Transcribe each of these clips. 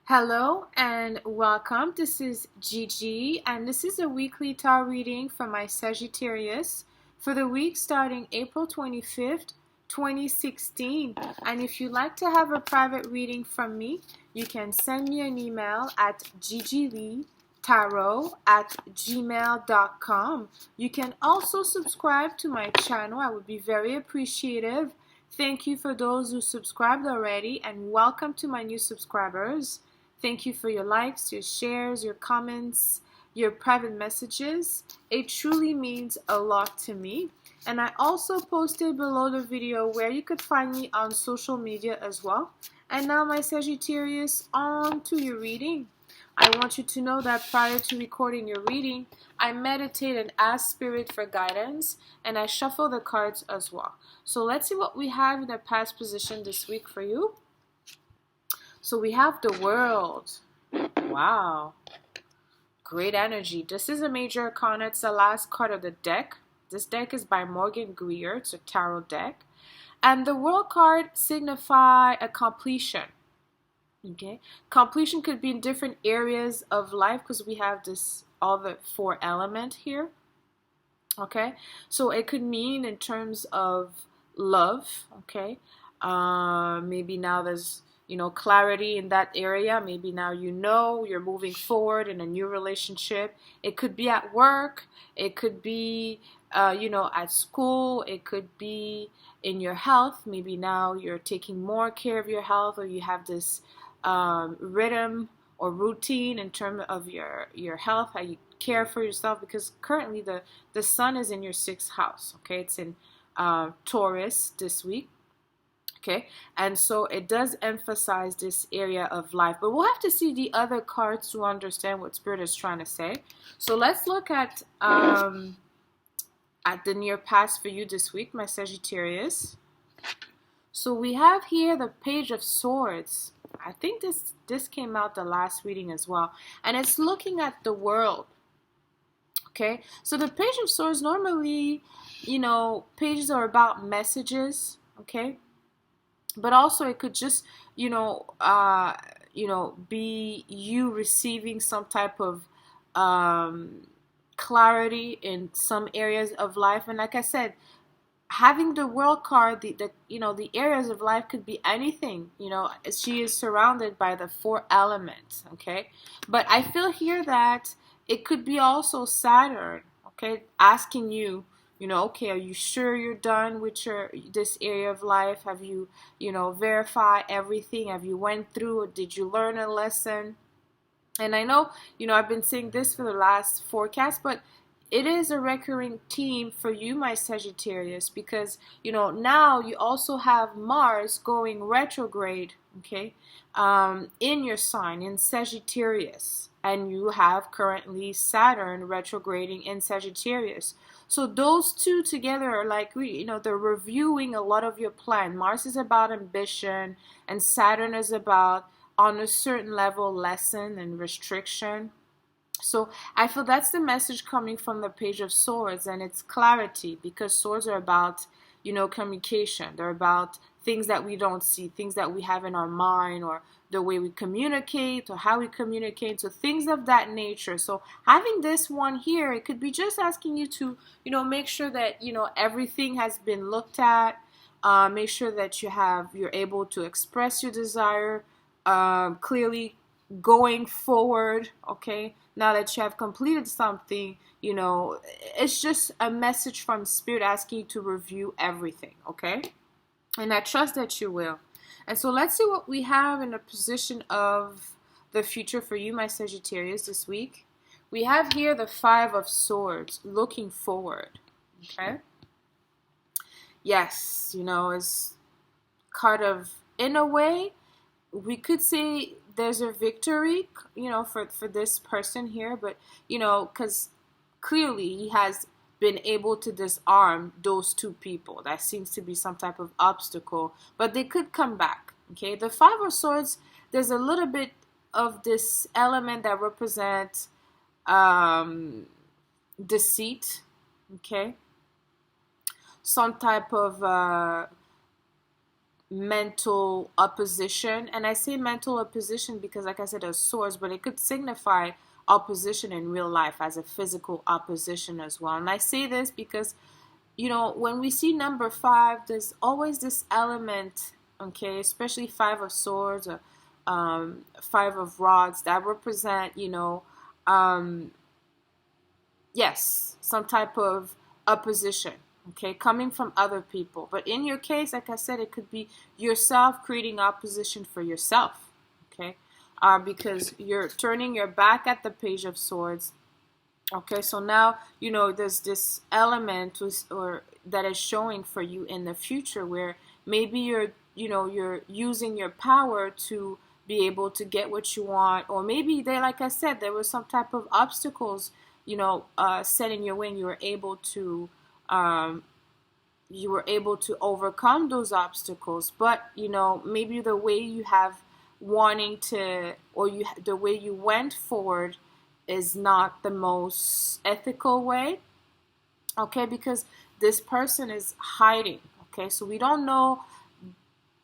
Hello and welcome. This is Gigi, and this is a weekly tarot reading for my Sagittarius for the week starting April 25th, 2016. And if you'd like to have a private reading from me, you can send me an email at gigileetarot@gmail.com. You can also subscribe to my channel. I would be very appreciative. Thank you for those who subscribed already, and welcome to my new subscribers. Thank you for your likes, your shares, your comments, your private messages. It truly means a lot to me. And I also posted below the video where you could find me on social media as well. And now, my Sagittarius, on to your reading. I want you to know that prior to recording your reading, I meditate and ask Spirit for guidance, and I shuffle the cards as well. So let's see what we have in the past position this week for you. So we have the World. Wow. Great energy. This is a major arcana. It's the last card of the deck. This deck is by Morgan Greer. It's a tarot deck. And the World card signify a completion. Okay. Completion could be in different areas of life because we have all the four elements here. Okay. So it could mean in terms of love. Okay. Maybe now there's clarity in that area. Maybe now you're moving forward in a new relationship. It could be at work. It could be, at school. It could be in your health. Maybe now you're taking more care of your health, or you have this rhythm or routine in terms of your health, how you care for yourself, because currently the sun is in your 6th house. Okay, it's in Taurus this week. Okay, and so it does emphasize this area of life, but we'll have to see the other cards to understand what Spirit is trying to say. So let's look at the near past for you this week, my Sagittarius. So we have here the Page of Swords. I think this came out the last reading as well, and it's looking at the world. Okay, so the Page of Swords, normally, pages are about messages. Okay, but also it could just be you receiving some type of clarity in some areas of life. And like I said, having the World card, the areas of life could be anything. She is surrounded by the 4 elements. Okay, but I feel here that it could be also Saturn. Okay, asking you, okay, are you sure you're done with this area of life? Have you, verified everything? Have you went through it? Did you learn a lesson? And I know, I've been saying this for the last forecast, but it is a recurring theme for you, my Sagittarius, because, now you also have Mars going retrograde, okay, in your sign, in Sagittarius. And you have currently Saturn retrograding in Sagittarius. So those two together are like, they're reviewing a lot of your plan. Mars is about ambition, and Saturn is about, on a certain level, lesson and restriction. So I feel that's the message coming from the Page of Swords, and it's clarity, because swords are about, communication. They're about things that we don't see, things that we have in our mind, or the way we communicate, or how we communicate, so things of that nature. So having this one here, it could be just asking you to, make sure that, everything has been looked at. Make sure that you're able to express your desire clearly going forward. Okay, now that you have completed something, it's just a message from Spirit asking you to review everything. Okay, and I trust that you will. And so let's see what we have in the position of the future for you, my Sagittarius, this week. We have here the 5 of Swords, looking forward. Okay, yes, it's kind of, in a way, we could say there's a victory, for this person here, but, because clearly he has been able to disarm those 2 people. That seems to be some type of obstacle, but they could come back. Okay, the 5 of Swords, there's a little bit of this element that represents deceit. Okay, some type of mental opposition. And I say mental opposition because, like I said, there's swords, but it could signify opposition in real life as a physical opposition as well. And I say this because, you know, when we see number 5, there's always this element, okay, especially 5 of swords or 5 of rods that represent, you know, yes, some type of opposition, okay, coming from other people. But in your case, like I said, it could be yourself creating opposition for yourself, okay, because you're turning your back at the Page of Swords. Okay, so now, you know, there's this element or that is showing for you in the future where maybe you're using your power to be able to get what you want, or maybe like I said, there was some type of obstacles, you know, set in your way, and you were able to overcome those obstacles. But, you know, maybe the way you have wanting to, or the way you went forward is not the most ethical way, okay, because this person is hiding, okay, so we don't know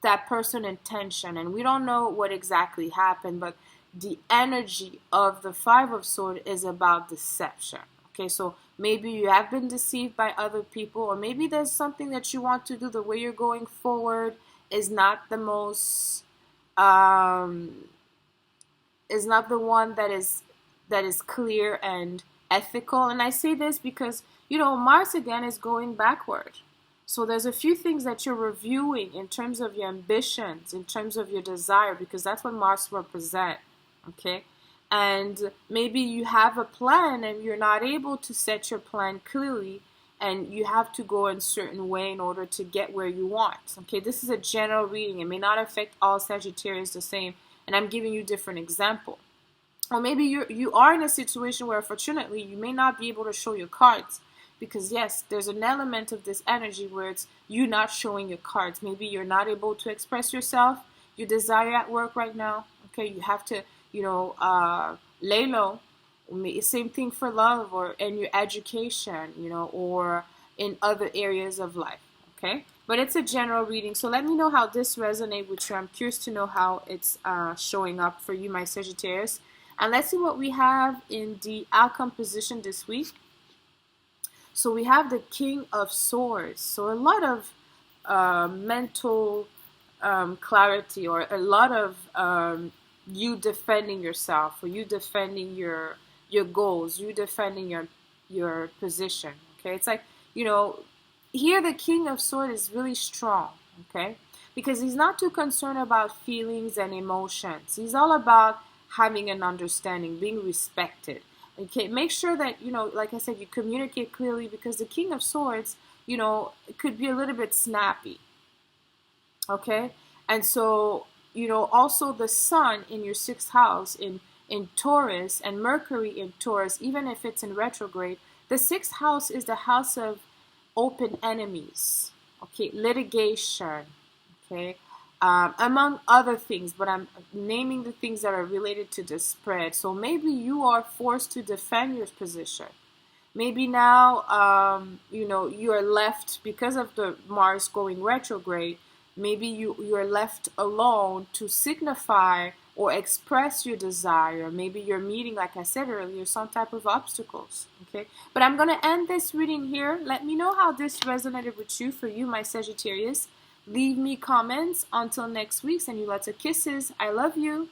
that person intention, and we don't know what exactly happened, but the energy of the 5 of Swords is about deception, okay, so maybe you have been deceived by other people, or maybe there's something that you want to do, the way you're going forward is not the most is not the one that is clear and ethical. And I say this because, you know, Mars again is going backward. So there's a few things that you're reviewing in terms of your ambitions, in terms of your desire, because that's what Mars represents, okay? And maybe you have a plan and you're not able to set your plan clearly, and you have to go in a certain way in order to get where you want, okay? This is a general reading. It may not affect all Sagittarius the same, and I'm giving you different examples. Or maybe you are in a situation where, unfortunately, you may not be able to show your cards. Because, yes, there's an element of this energy where it's you not showing your cards. Maybe you're not able to express yourself, your desire at work right now. Okay, you have to, you know, lay low. Same thing for love or in your education, you know, or in other areas of life. Okay, but it's a general reading. So let me know how this resonates with you. I'm curious to know how it's showing up for you, my Sagittarius. And let's see what we have in the outcome position this week. So we have the King of Swords. So a lot of mental clarity, or a lot of you defending yourself, or you defending your goals, you defending your position. Okay, it's like, you know, here the King of Swords is really strong. Okay, because he's not too concerned about feelings and emotions. He's all about having an understanding, being respected. Okay, make sure that, you know, like I said, you communicate clearly, because the King of Swords, you know, could be a little bit snappy. Okay, and so, you know, also the Sun in your 6th house in Taurus, and Mercury in Taurus, even if it's in retrograde, the 6th house is the house of open enemies. Okay, litigation. Okay. Among other things, but I'm naming the things that are related to the spread. So maybe you are forced to defend your position. Maybe now, you know, you are left, because of the Mars going retrograde, maybe you are left alone to signify or express your desire. Maybe you're meeting, like I said earlier, some type of obstacles. Okay, but I'm going to end this reading here. Let me know how this resonated with you, for you, my Sagittarius. Leave me comments. Until next week, send you lots of kisses. I love you.